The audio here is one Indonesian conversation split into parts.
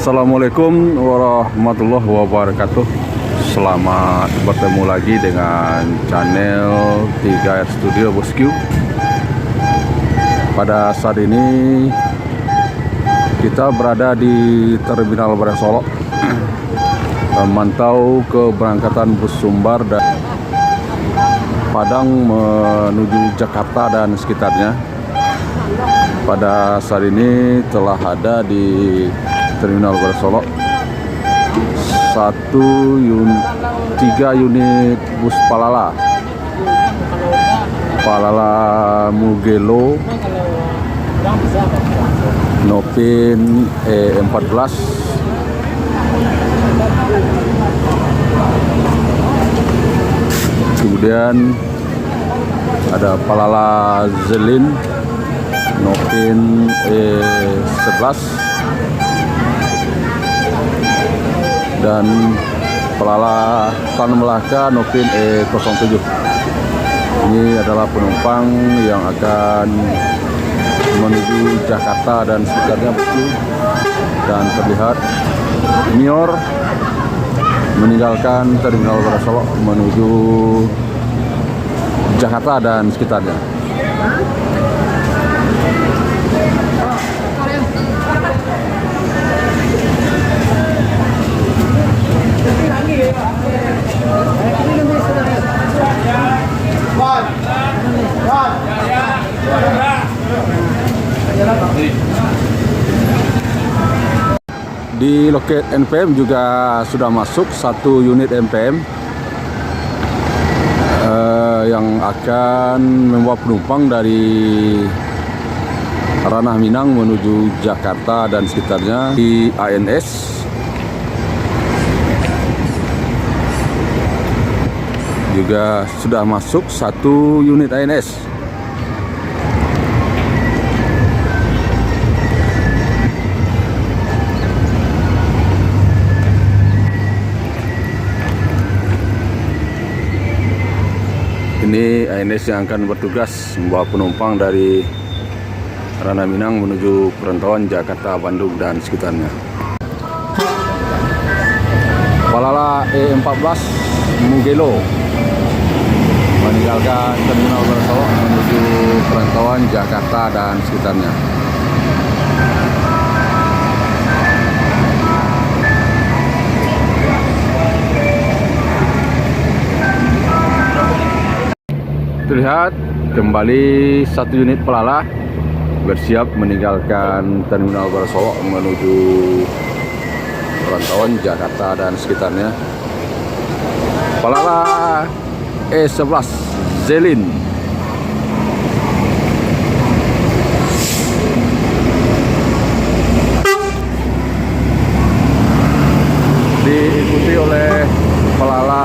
Assalamualaikum warahmatullahi wabarakatuh. Selamat bertemu lagi dengan channel 3R Studio Bosku. Pada saat ini kita berada di Terminal Barang Solok, memantau keberangkatan bus Sumbar dan Padang menuju Jakarta dan sekitarnya. Pada saat ini telah ada di Terminal Barang Solok 3 unit bus Palala Mugello Nopin E14, kemudian ada Palala Zelin Nopin E11 dan Palala Tan Melaka Nopin E07. Ini adalah penumpang yang akan menuju Jakarta dan sekitarnya, dan terlihat Mior meninggalkan Terminal Barang Solok menuju Jakarta dan sekitarnya. Di loket NPM juga sudah masuk 1 unit NPM yang akan membawa penumpang dari Ranah Minang menuju Jakarta dan sekitarnya di ANS. Juga sudah masuk 1 unit ANS. Ini ANS yang akan bertugas membawa penumpang dari Ranah Minang menuju perantauan Jakarta, Bandung dan sekitarnya. Palala E14 Mugello meninggalkan Terminal Barang Solok menuju perantauan Jakarta dan sekitarnya. Terlihat kembali 1 unit Palala bersiap meninggalkan Terminal Barang Solok menuju perantauan Jakarta dan sekitarnya. Palala E11 Zelin diikuti oleh Palala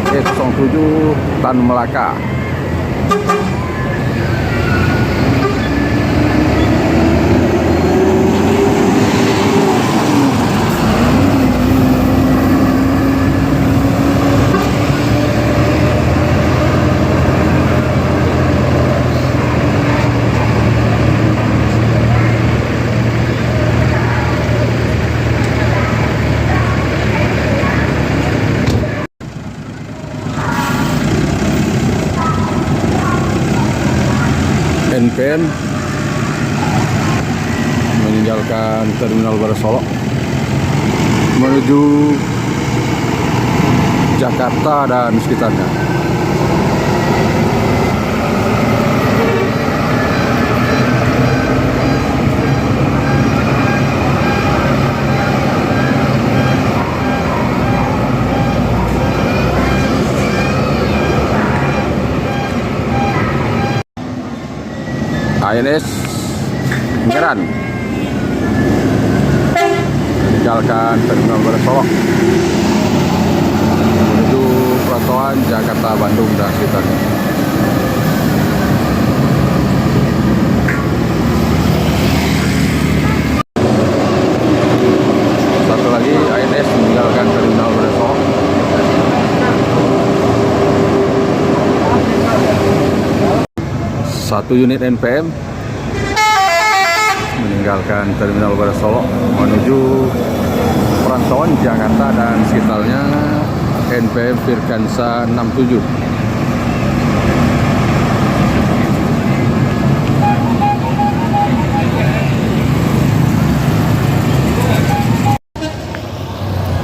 E07 Tan Melaka. NPM meninggalkan Terminal Barang Solok menuju Jakarta dan sekitarnya. ANS Meran meninggalkan Terminal Barang Solok menuju perantauan Jakarta, Bandung dan sekitarnya. Satu lagi ANS meninggalkan Terminal Barang Solok. Satu unit NPM meninggalkan Terminal Barang Solok menuju perantauan Jakarta dan sekitarnya, NPM Firkansa 67.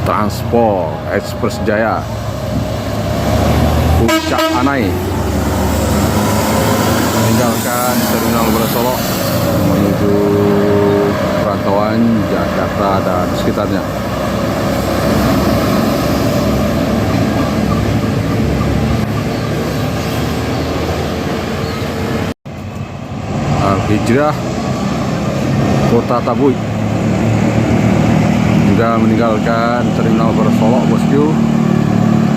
Transport Express Jaya Puncak Anai meninggalkan Terminal Barasolok menuju perantauan Jakarta dan sekitarnya. Al-Hijrah Kota Tabui juga meninggalkan Terminal Barasolok bosku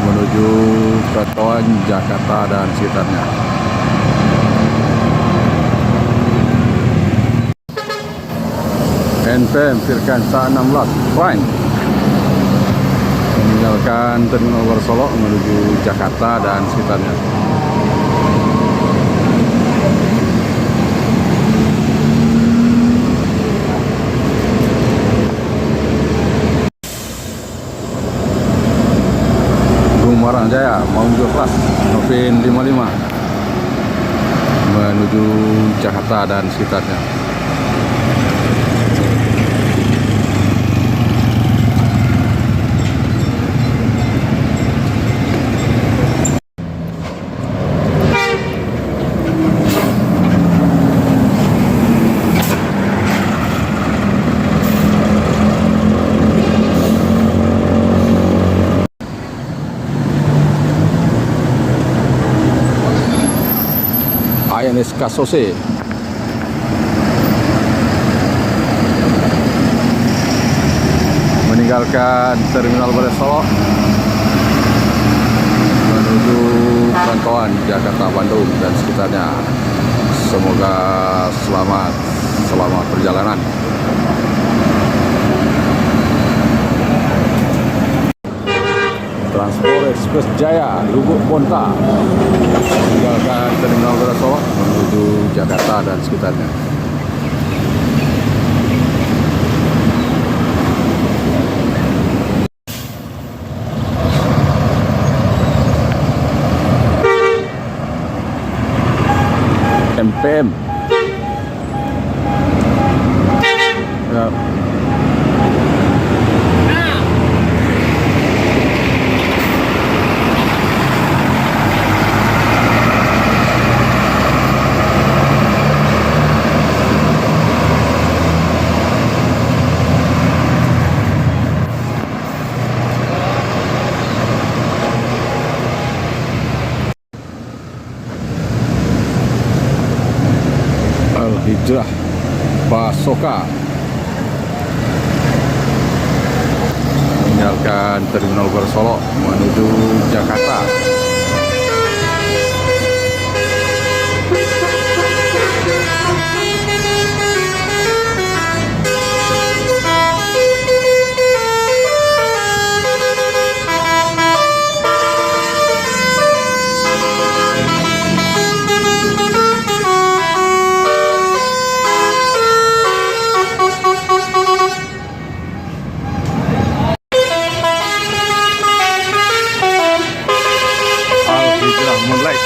menuju perantauan Jakarta dan sekitarnya. NPM Firkansa 16 Prime meninggalkan Terminal Barasolok menuju Jakarta dan sekitarnya. Gumarang Jaya Maunjo Kelas Novin 55 menuju Jakarta dan sekitarnya. INS Kasose meninggalkan Terminal Barasolok menuju perantauan Jakarta, Bandung dan sekitarnya. Semoga selamat perjalanan. Transport Express Jaya Lubuk Ponta meninggalkan Terminal Barasolok menuju Jakarta dan sekitarnya. MPM ya. Al-Hijrah Basoka meninggalkan Terminal Barasolok menuju Jakarta. Moonlight